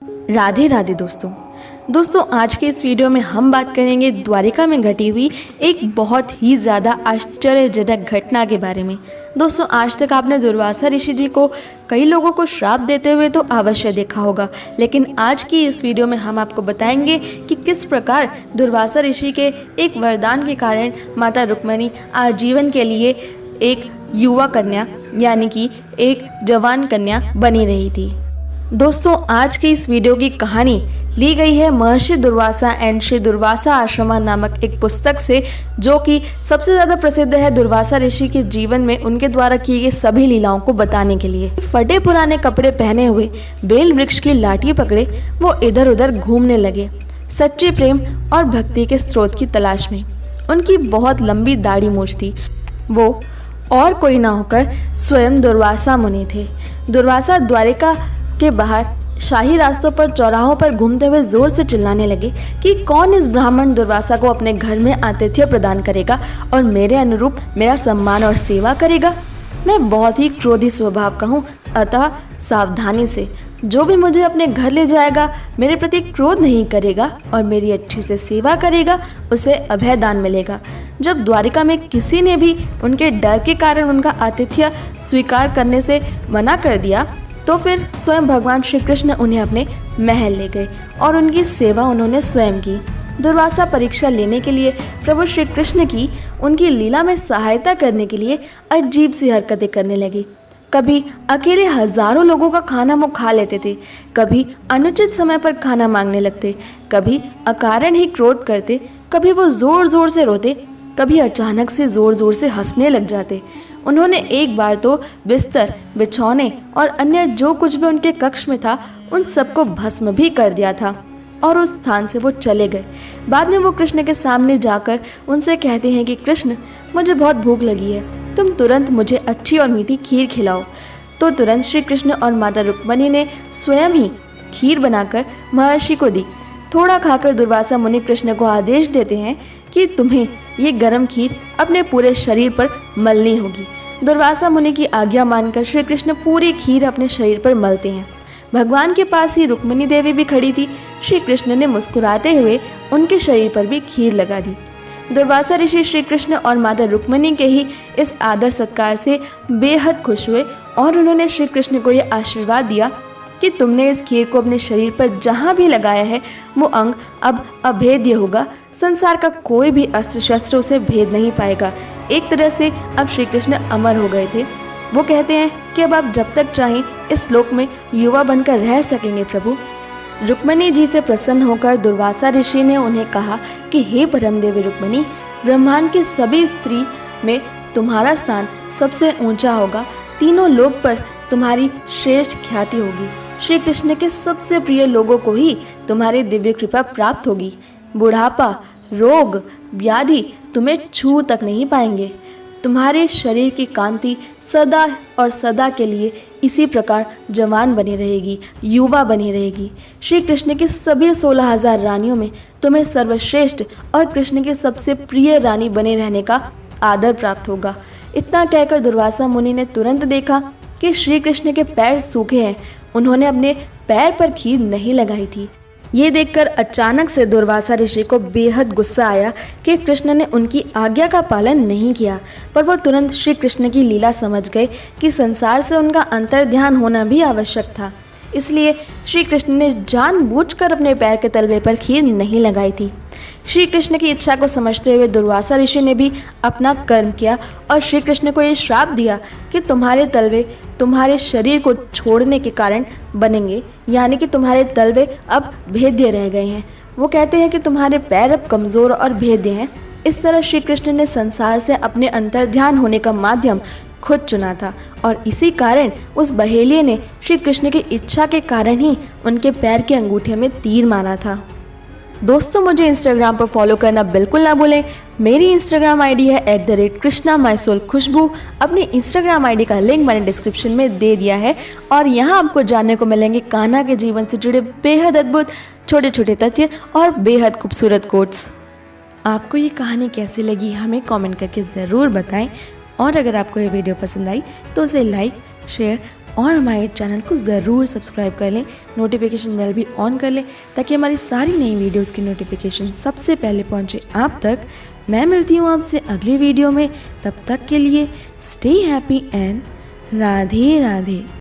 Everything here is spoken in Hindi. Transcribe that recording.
राधे राधे दोस्तों आज के इस वीडियो में हम बात करेंगे द्वारिका में घटी हुई एक बहुत ही ज़्यादा आश्चर्यजनक घटना के बारे में। दोस्तों आज तक आपने दुर्वासा ऋषि जी को कई लोगों को श्राप देते हुए तो अवश्य देखा होगा, लेकिन आज की इस वीडियो में हम आपको बताएंगे कि किस प्रकार दुर्वासा ऋषि के एक वरदान के कारण माता रुक्मिणी आजीवन के लिए एक युवा कन्या यानी कि एक जवान कन्या बनी रही थी। दोस्तों आज की इस वीडियो की कहानी ली गई है महर्षि दुर्वासा एंड श्री दुर्वासा आश्रमा नामक एक पुस्तक से, जो कि सबसे ज़्यादा प्रसिद्ध है दुर्वासा ऋषि के जीवन में उनके द्वारा की गई सभी लीलाओं को बताने के लिए। फटे पुराने कपड़े पहने हुए बेल वृक्ष की लाठी पकड़े वो इधर उधर घूमने लगे, सच्चे प्रेम और भक्ति के स्रोत की तलाश में। उनकी बहुत लंबी दाढ़ी मूंछ थी। वो और कोई ना होकर स्वयं दुर्वासा मुनि थे। दुर्वासा द्वारिका के बाहर शाही रास्तों पर चौराहों पर घूमते हुए जोर से चिल्लाने लगे कि कौन इस ब्राह्मण दुर्वासा को अपने घर में आतिथ्य प्रदान करेगा और मेरे अनुरूप मेरा सम्मान और सेवा करेगा। मैं बहुत ही क्रोधी स्वभाव का हूँ, अतः सावधानी से जो भी मुझे अपने घर ले जाएगा, मेरे प्रति क्रोध नहीं करेगा और मेरी अच्छी से सेवा करेगा, उसे अभय दान मिलेगा। जब द्वारिका में किसी ने भी उनके डर के कारण उनका आतिथ्य स्वीकार करने से मना कर दिया, तो फिर स्वयं भगवान श्री कृष्ण उन्हें अपने महल ले गए और उनकी सेवा उन्होंने स्वयं की। दुर्वासा परीक्षा लेने के लिए प्रभु श्री कृष्ण की उनकी लीला में सहायता करने के लिए अजीब सी हरकतें करने लगे। कभी अकेले हजारों लोगों का खाना मुँह खा लेते थे, कभी अनुचित समय पर खाना मांगने लगते, कभी अकारण ही क्रोध करते, कभी वो जोर जोर से रोते, कभी अचानक से जोर जोर से हंसने लग जाते। उन्होंने एक बार तो बिस्तर, बिछौने और अन्य जो कुछ भी उनके कक्ष में था उन सबको भस्म भी कर दिया था और उस स्थान से वो चले गए। बाद में वो कृष्ण के सामने जाकर उनसे कहते हैं कि कृष्ण, मुझे बहुत भूख लगी है, तुम तुरंत मुझे अच्छी और मीठी खीर खिलाओ। तो तुरंत श्री कृष्ण और माता रुक्मिणी ने स्वयं ही खीर बनाकर महर्षि को दी। थोड़ा खाकर दुर्वासा मुनि कृष्ण को आदेश देते हैं कि तुम्हें ये गर्म खीर अपने पूरे शरीर पर मलनी होगी। दुर्वासा मुनि की आज्ञा मानकर श्री कृष्ण पूरी खीर अपने शरीर पर मलते हैं। भगवान के पास ही रुक्मिणी देवी भी खड़ी थी। श्री कृष्ण ने मुस्कुराते हुए उनके शरीर पर भी खीर लगा दी। दुर्वासा ऋषि श्री कृष्ण और माता रुक्मिणी के ही इस आदर सत्कार से बेहद खुश हुए और उन्होंने श्री कृष्ण को ये आशीर्वाद दिया कि तुमने इस खीर को अपने शरीर पर जहाँ भी लगाया है वो अंग अब अभेद्य होगा। संसार का कोई भी अस्त्र शस्त्र उसे भेद नहीं पाएगा। एक तरह से अब श्री कृष्ण अमर हो गए थे। वो कहते हैं कि अब आप जब तक चाहें इस लोक में युवा बनकर रह सकेंगे प्रभु। रुक्मिणी जी से प्रसन्न होकर दुर्वासा ऋषि ने उन्हें कहा कि हे परम देवी रुक्मिणी, ब्रह्मांड की सभी स्त्री में तुम्हारा स्थान सबसे ऊंचा होगा। तीनों लोक पर तुम्हारी श्रेष्ठ ख्याति होगी। श्री कृष्ण के सबसे प्रिय लोगों को ही तुम्हारी दिव्य कृपा प्राप्त होगी। बुढ़ापा, रोग, व्याधि तुम्हें छू तक नहीं पाएंगे। तुम्हारे शरीर की कांति सदा और सदा के लिए इसी प्रकार जवान बनी रहेगी, युवा बनी रहेगी। श्री कृष्ण की सभी 16,000 रानियों में तुम्हें सर्वश्रेष्ठ और कृष्ण की सबसे प्रिय रानी बने रहने का आदर प्राप्त होगा। इतना कहकर दुर्वासा मुनि ने तुरंत देखा कि श्री कृष्ण के पैर सूखे हैं। उन्होंने अपने पैर पर खीर नहीं लगाई थी। ये देखकर अचानक से दुर्वासा ऋषि को बेहद गुस्सा आया कि कृष्ण ने उनकी आज्ञा का पालन नहीं किया, पर वो तुरंत श्री कृष्ण की लीला समझ गए कि संसार से उनका अंतर्ध्यान होना भी आवश्यक था। इसलिए श्री कृष्ण ने जानबूझकर अपने पैर के तलवे पर खीर नहीं लगाई थी। श्री कृष्ण की इच्छा को समझते हुए दुर्वासा ऋषि ने भी अपना कर्म किया और श्री कृष्ण को ये श्राप दिया कि तुम्हारे तलवे तुम्हारे शरीर को छोड़ने के कारण बनेंगे, यानी कि तुम्हारे तलवे अब भेद्य रह गए हैं। वो कहते हैं कि तुम्हारे पैर अब कमज़ोर और भेद्य हैं। इस तरह श्री कृष्ण ने संसार से अपने अंतर्ध्यान होने का माध्यम खुद चुना था और इसी कारण उस बहेलिये ने श्री कृष्ण की इच्छा के कारण ही उनके पैर के अंगूठे में तीर मारा था। दोस्तों मुझे इंस्टाग्राम पर फॉलो करना बिल्कुल ना भूलें। मेरी इंस्टाग्राम आईडी है @कृष्णा_खुशबू। अपनी इंस्टाग्राम आईडी का लिंक मैंने डिस्क्रिप्शन में दे दिया है और यहाँ आपको जानने को मिलेंगे कान्हा के जीवन से जुड़े बेहद अद्भुत छोटे छोटे तथ्य और बेहद खूबसूरत कोट्स। आपको ये कहानी कैसी लगी हमें कमेंट करके ज़रूर बताएं और अगर आपको ये वीडियो पसंद आई तो उसे लाइक, शेयर और हमारे चैनल को ज़रूर सब्सक्राइब कर लें, नोटिफिकेशन बेल भी ऑन कर लें ताकि हमारी सारी नई वीडियोस की नोटिफिकेशन सबसे पहले पहुंचे आप तक। मैं मिलती हूं आपसे अगली वीडियो में, तब तक के लिए stay happy and Radhe Radhe.